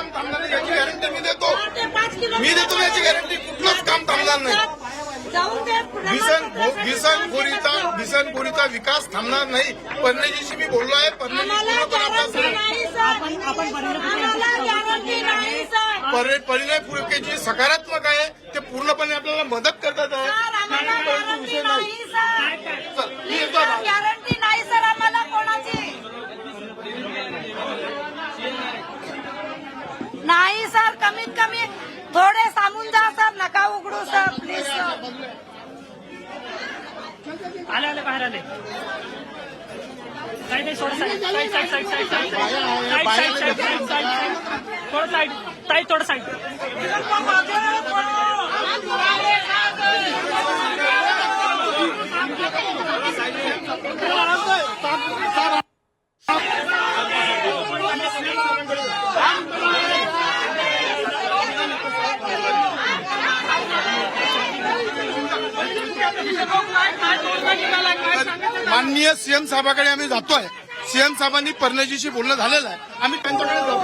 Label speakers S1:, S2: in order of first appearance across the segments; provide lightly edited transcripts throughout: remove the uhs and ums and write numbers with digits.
S1: काम थांबणार नाही याची गॅरंटी मी देतो याची गॅरंटी. कुठलंच काम थांबणार नाही. भिसनखोरीचा विकास थांबणार नाही. पन्नेजीशी मी बोललो आहे. परिणय फुलकेची सकारात्मक आहे. ते पूर्णपणे आपल्याला मदत करतात आहे. विषय नाही.
S2: गॅरंटी नाही सर आम्हाला कोणाची नाही सर. कमीत कमी थोडे सांगून जा सर. नका उघडू सर प्लीज सर.
S3: आले बाहेर आले. साईड नाही थोडं साईड थोडं साईड थोडं साईड.
S1: माननीय सीएम साहेबांकडे आम्ही जातोय. सीएम साहेबांनी पर्णजीशी बोलणं झालेलं आहे. आम्ही त्यांच्याकडे जातो.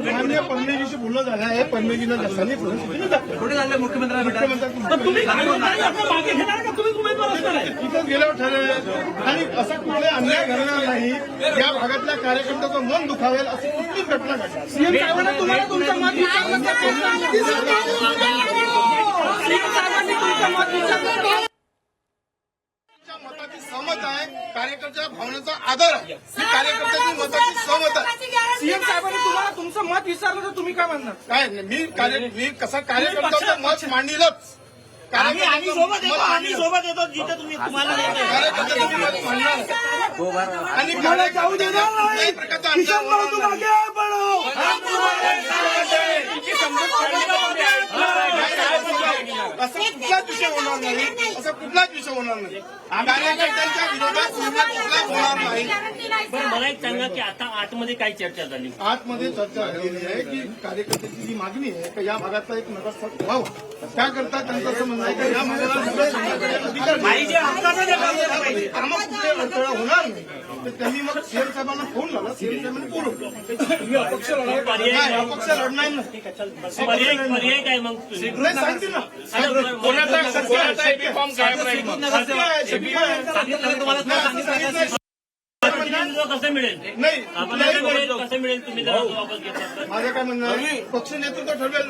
S1: माननीय पन्नेजीशी बोलणं झालं आहे. पन्नेजीनं जसांनी कुठे झालं तिथं गेल्यावर ठरवलं आणि असं कुठले अन्याय घडणार नाही. या भागातल्या कार्यकर्त्याचं मन दुखावेल अशी कुठलीच घटना घडणार. सीएम साहेबांना तुम्हाला तुमचं मत मताची सहमत आहे. कार्यकर्त्याच्या भावनेचा आदर आहे. ही कार्यकर्त्याची मताची सहमत आहे.
S4: सीएम साहेबांनी तुम्हाला तुमचं मत विचारलं तर तुम्ही काय म्हणणार?
S1: काय नाही. मी कसं कार्यकर्त्याचं मत मांडीलच.
S3: आम्ही सोबत येतो जिथे तुम्ही तुम्हाला
S1: कार्यकर्त्याचं मत मांडणार आणि
S4: मला जाऊ देणार नाही.
S1: प्रकारचा
S4: किशन भाऊ तुम आगे बढ़ो.
S1: असं कुठलाच विषय होणार नाही. असं कुठलाच विषय होणार नाही. कार्यकर्त्यांच्या विरोधात कुठला होणार नाही.
S3: पण मला एक सांगा की आता आतमध्ये काय चर्चा झाली?
S1: आतमध्ये चर्चा झालेली आहे की कार्यकर्त्याची जी मागणी आहे की या भागातला एक नगरसेवक व्हावा. त्याकरता त्यांचं असं म्हणणं आहे की या भागातला अधिकार कामं कुठे अडथळा होणार नाही. तर त्यांनी मग सीएम साहेबांना फोन लावला. सीएम साहेबांनी बोलवलं. अपक्ष लढणार नाही.
S3: पर्याय काय मग?
S1: नाही सांगते ना.
S3: कसं मिळेल?
S1: नाही
S3: कसं मिळेल? तुम्ही जर वापस घेतला
S1: माझं काय म्हणणं आहे, पक्ष नेतृत्व ठरवेल.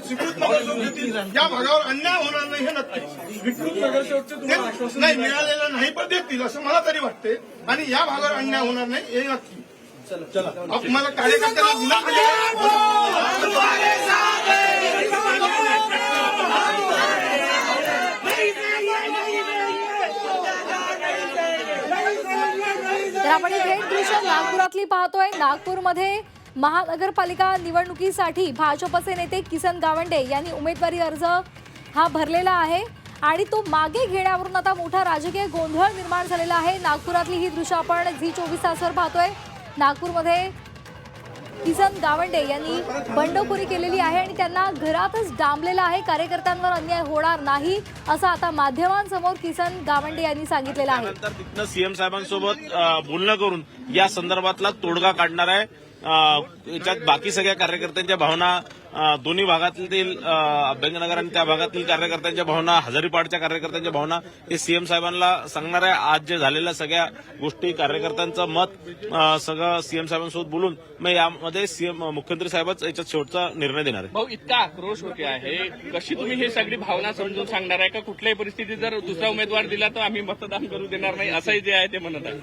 S1: स्वीकृत नगरसेवक घेतील. या भागावर अन्याय होणार नाही हे नक्की.
S4: विकृत नगरसेवकचे
S1: नाही मिळालेलं नाही पण देतील असं मला तरी वाटते. आणि या भागावर अन्याय होणार नाही हे नक्की. चला मला कार्यकर्त्यांना विनंती
S5: तर आपण हे थेट दृश्य नागपुरातली पाहतोय. नागपूरमध्ये महानगरपालिका निवडणुकीसाठी भाजपचे नेते किसन गावंडे यांनी उमेदवारी अर्ज हा भरलेला आहे आणि तो मागे घेण्यावरून आता मोठा राजकीय गोंधळ निर्माण झालेला आहे. नागपुरातली ही दृश्य आपण झी24 तासवर पाहतोय. नागपूरमध्ये किसन गावंडे यांनी बंडखोरी केलेली आहे आणि त्यांना घरातच डांबलेलं आहे. कार्यकर्त्यांवर अन्याय होणार नाही असं आता माध्यमांसमोर किसन गावंडे यांनी सांगितलेलं आहे.
S6: त्यानंतर तिथनं सीएम साहेबांसोबत बोलणं करून या संदर्भातला तोडगा काढणार आहे. याच्यात बाकी सगळ्या कार्यकर्त्यांच्या भावना, दोन्ही भागातील अभ्यंगनगर आणि त्या भागातील कार्यकर्त्यांच्या भावना, हजारीपाडच्या कार्यकर्त्यांच्या भावना हे सीएम साहेबांना सांगणार आहे. आज जे झालेल्या सगळ्या गोष्टी, कार्यकर्त्यांचं मत सगळं सीएम साहेबांसोबत बोलून मग यामध्ये सीएम मुख्यमंत्री साहेबच याच्यात शेवटचा निर्णय देणार आहे.
S7: भाऊ, इतका आक्रोश होते आहे, कशी तुम्ही हे सगळी भावना समजून सांगणार आहे का? कुठल्याही परिस्थितीत जर दुसरा उमेदवार दिला तर आम्ही मतदान करू देणार नाही असंही जे आहे ते म्हणत आहे?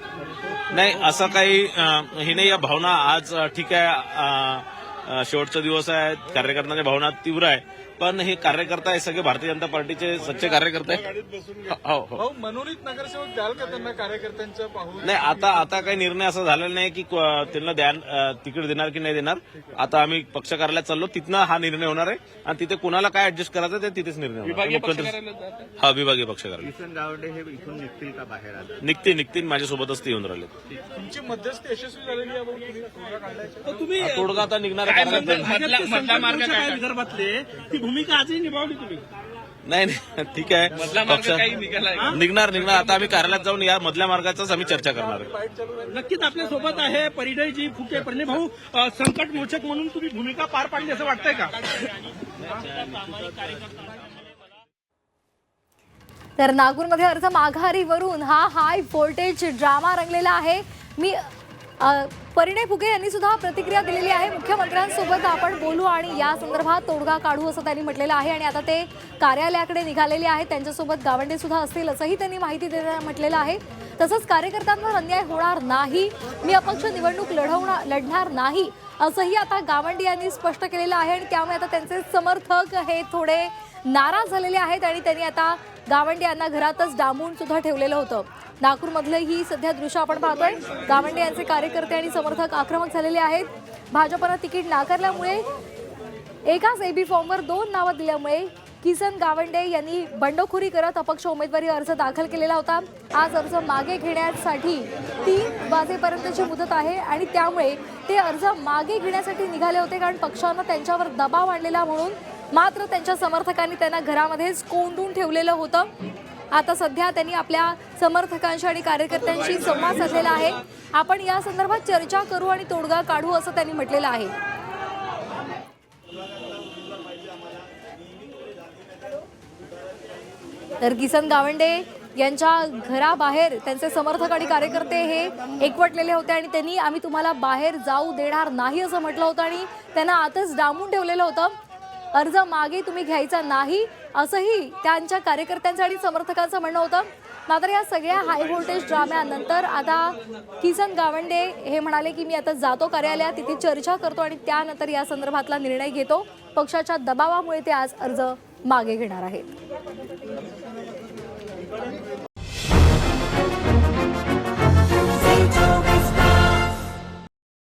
S6: नाही, असं काही हे नाही. या भावना आज ठीक आहे, शेवटचा दिवस आहे, कार्यकर्त्यांच्या भावना तीव्र आहे, पण हे कार्यकर्ता हे सगळे भारतीय जनता पार्टीचे सच्चे कार्यकर्ते हो हो
S4: भाऊ मनोनीत नगरसेवक द्याल का त्यांना कार्यकर्त्यांचं पाहून?
S6: नाही आता काही निर्णय असा झालेला नाही की त्यांना तिकीट देणार की नाही देणार. आता आम्ही पक्ष कार्यालयात चाललो, तिथनं हा निर्णय होणार आहे आणि तिथे कुणाला काय ऍडजस्ट करायचं ते तिथेच निर्णय होणार.
S7: विभागीय पक्ष
S6: मुख्यमंत्री
S7: कार्यालयात जात आहे.
S6: हा विभागीय पक्ष कार्यालय
S3: किसन गावडे हे इथून निघतील का बाहेर आता?
S6: निघतील माझ्यासोबतच ते येऊन राहिले.
S4: तुमची मध्यस्थी यशस्वी झालेली आहे भाऊ, तुम्ही तोडगा काढलाय. तुम्ही
S6: तोडगा आता निघणार
S7: काय
S6: आहे.
S7: मधला मार्ग काय
S4: विदर्भातले ती भूमिका आजही निभावली तुम्ही.
S6: नाही ठीक आहे.
S7: मधला मार्ग काही निघाला आहे का?
S6: निघणार आता आम्ही कार्यालयात जाऊन या मधल्या मार्गाचाच आम्ही चर्चा करणार आहे.
S4: नक्कीच आपल्या सोबत आहे परिणयजी फुके. परिणय भाऊ, संकट मोचक म्हणून तुम्ही भूमिका पार पाडली असं वाटतंय का?
S5: तर नागपूरमध्ये अर्ज माघारीवरून हा हाय व्होल्टेज ड्रामा रंगलेला आहे. परिणय फुके यांनी सुद्धा प्रतिक्रिया दिलेली आहे. मुख्यमंत्र्यांसोबत आपण बोलू आणि या संदर्भात तोडगा काढू असं त्यांनी म्हटलेलं आहे आणि आता ते कार्यालयाकडे निघालेले आहेत. त्यांच्यासोबत गावंडे सुद्धा असतील असंही त्यांनी माहिती देताना म्हटलेलं आहे. तसंच कार्यकर्त्यांवर अन्याय होणार नाही, मी अपक्ष निवडणूक लढणार नाही असंही आता गावंडे यांनी स्पष्ट केलेलं आहे आणि त्यामुळे आता त्यांचे समर्थक हे थोडे नाराज झालेले आहेत आणि त्यांनी आता गावंडे यांना घरातच डांबून सुद्धा ठेवलेलं होतं. नागपूरमधलं ही सध्या दृश्य आपण पाहतोय. गावंडे यांचे कार्यकर्ते आणि समर्थक आक्रमक झालेले आहेत. भाजपनं तिकीट नाकारल्यामुळे एकाच एबी फॉर्मवर 2 नावं दिल्यामुळे किसन गावंडे यांनी बंडखोरी करत अपक्ष उमेदवारी अर्ज दाखल केलेला होता. आज अर्ज मागे घेण्यासाठी 3 वाजेपर्यंतची मुदत आहे आणि त्यामुळे ते अर्ज मागे घेण्यासाठी निघाले होते कारण पक्षानं त्यांच्यावर दबाव आणलेला म्हणून. मात्र त्यांच्या समर्थकांनी त्यांना घरामध्येच कोंडून ठेवलेलं होतं. आता सध्या त्यांनी आपल्या समर्थकांशी आणि कार्यकर्त्यांशी संवाद साधलेला आहे. आपण या संदर्भात चर्चा करू आणि तोडगा काढू असं त्यांनी म्हटलेलं आहे. तर किसन गावंडे यांच्या घराबाहेर त्यांचे समर्थक आणि कार्यकर्ते हे एकवटलेले होते आणि त्यांनी आम्ही तुम्हाला बाहेर जाऊ देणार नाही असं म्हटलं होतं आणि त्यांना आतच डांबून ठेवलेलं होतं. अर्ज मागे तुम्ही घ्यायचा नाही असंही त्यांच्या कार्यकर्त्यांचं आणि समर्थकांचं म्हणणं होतं. मात्र या सगळ्या हाय व्होल्टेज ड्राम्यानंतर आता किसन गावंडे हे म्हणाले की मी आता जातो कार्यालयात, तिथे चर्चा करतो आणि त्यानंतर या संदर्भातला निर्णय घेतो. पक्षाच्या दबावामुळे ते आज अर्ज मागे घेणार आहेत.